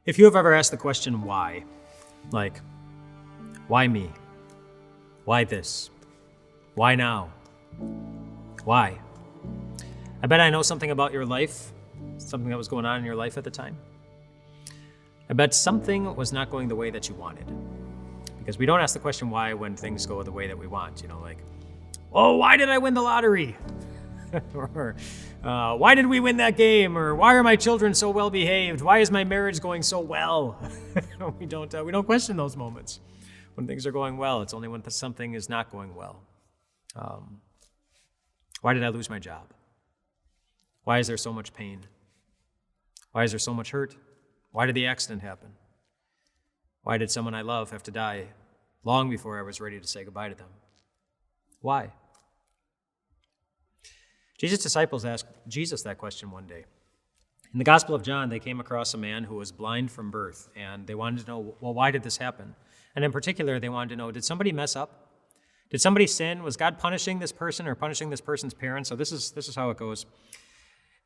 If you have ever asked the question why, like, why me? Why this? Why now? Why? I bet I know something about your life, something that was going on in your life at the time. I bet something was not going the way that you wanted. Because we don't ask the question why when things go the way that we want, like, oh, why did I win the lottery? Or why did we win that game? Or why are my children so well behaved? Why is my marriage going so well? We don't question those moments when things are going well. It's only when something is not going well. Why did I lose my job? Why is there so much pain? Why is there so much hurt? Why did the accident happen? Why did someone I love have to die long before I was ready to say goodbye to them? Why? Jesus' disciples asked Jesus that question one day. In the Gospel of John, they came across a man who was blind from birth, and they wanted to know, well, why did this happen? And in particular, they wanted to know, did somebody mess up? Did somebody sin? Was God punishing this person or punishing this person's parents? So this is how it goes.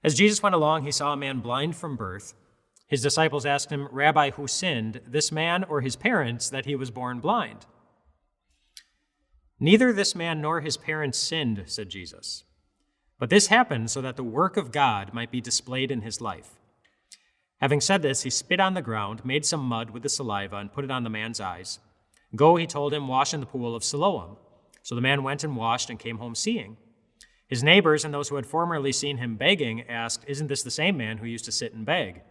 As Jesus went along, he saw a man blind from birth. His disciples asked him, Rabbi, who sinned, this man or his parents, that he was born blind? Neither this man nor his parents sinned, said Jesus. But this happened so that the work of God might be displayed in his life. Having said this, he spit on the ground, made some mud with the saliva, and put it on the man's eyes. Go, he told him, wash in the pool of Siloam. So the man went and washed and came home seeing. His neighbors and those who had formerly seen him begging asked, Isn't this the same man who used to sit and beg?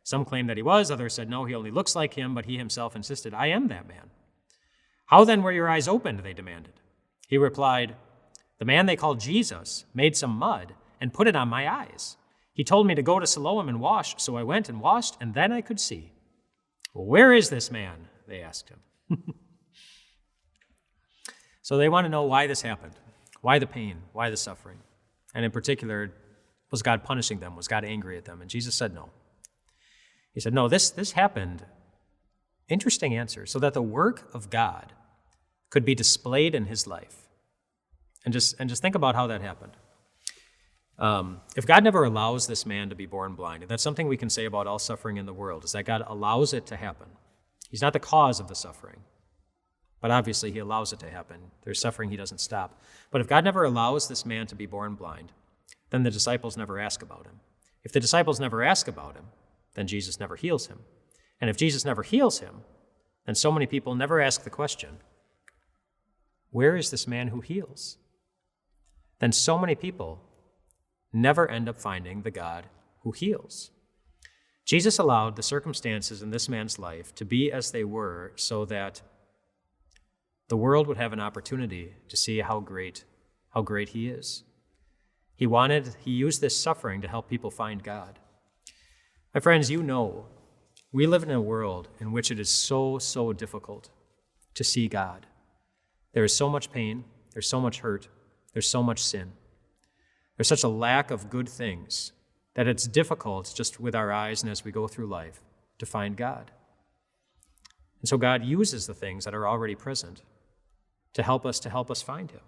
Some claimed that he was, others said, No, he only looks like him, but he himself insisted, I am that man. How then were your eyes opened? They demanded. He replied, The man they called Jesus made some mud and put it on my eyes. He told me to go to Siloam and wash, so I went and washed, and then I could see. Well, where is this man? They asked him. So they want to know why this happened. Why the pain? Why the suffering? And in particular, was God punishing them? Was God angry at them? And Jesus said no. He said, no, this happened. Interesting answer. So that the work of God could be displayed in his life. And just think about how that happened. If God never allows this man to be born blind, and that's something we can say about all suffering in the world, is that God allows it to happen. He's not the cause of the suffering, but obviously he allows it to happen. There's suffering he doesn't stop. But if God never allows this man to be born blind, then the disciples never ask about him. If the disciples never ask about him, then Jesus never heals him. And if Jesus never heals him, then so many people never ask the question, where is this man who heals? Then so many people never end up finding the God who heals. Jesus allowed the circumstances in this man's life to be as they were so that the world would have an opportunity to see how great he is. He used this suffering to help people find God. My friends, we live in a world in which it is so, so difficult to see God. There is so much pain, there's so much hurt, there's so much sin. There's such a lack of good things that it's difficult just with our eyes and as we go through life to find God. And so God uses the things that are already present to help us find him.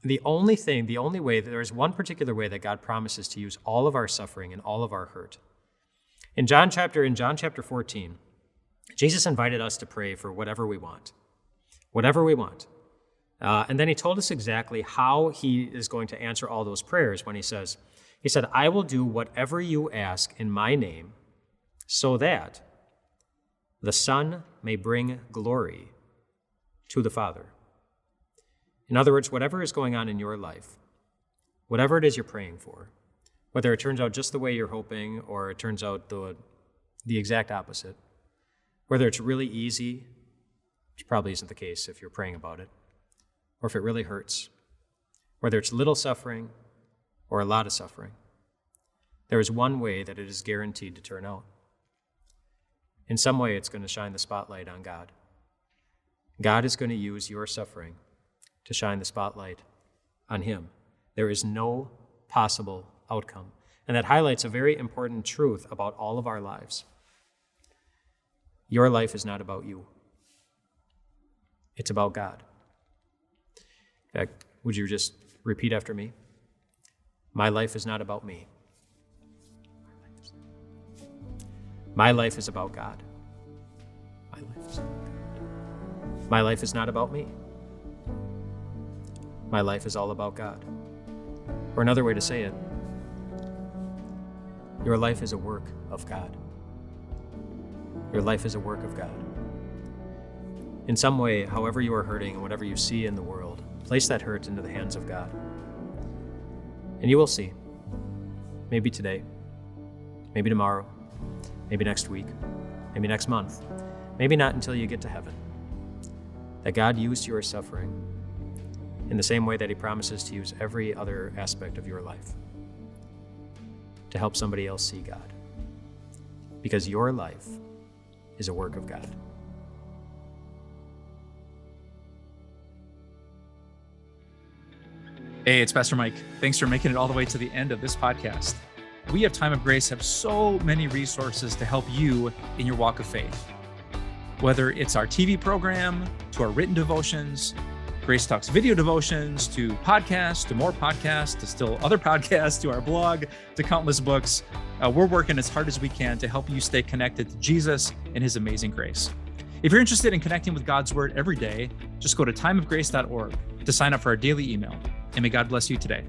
The only way, there is one particular way that God promises to use all of our suffering and all of our hurt. In John chapter 14, Jesus invited us to pray for whatever we want. Whatever we want. And then he told us exactly how he is going to answer all those prayers when he said, I will do whatever you ask in my name so that the Son may bring glory to the Father. In other words, whatever is going on in your life, whatever it is you're praying for, whether it turns out just the way you're hoping or it turns out the exact opposite, whether it's really easy, which probably isn't the case if you're praying about it, or if it really hurts, whether it's little suffering or a lot of suffering, there is one way that it is guaranteed to turn out. In some way, it's going to shine the spotlight on God. God is going to use your suffering to shine the spotlight on him. There is no possible outcome. And that highlights a very important truth about all of our lives. Your life is not about you. It's about God. In fact, would you just repeat after me? My life is not about me. My life is about God. My life is about God. My life is not about me. My life is all about God. Or another way to say it, your life is a work of God. Your life is a work of God. In some way, however you are hurting and whatever you see in the world, place that hurt into the hands of God. And you will see, maybe today, maybe tomorrow, maybe next week, maybe next month, maybe not until you get to heaven, that God used your suffering in the same way that he promises to use every other aspect of your life to help somebody else see God. Because your life is a work of God. Hey, it's Pastor Mike. Thanks for making it all the way to the end of this podcast. We at Time of Grace have so many resources to help you in your walk of faith. Whether it's our TV program, to our written devotions, Grace Talks video devotions, to podcasts, to more podcasts, to still other podcasts, to our blog, to countless books. We're working as hard as we can to help you stay connected to Jesus and his amazing grace. If you're interested in connecting with God's word every day, just go to timeofgrace.org to sign up for our daily email. And may God bless you today.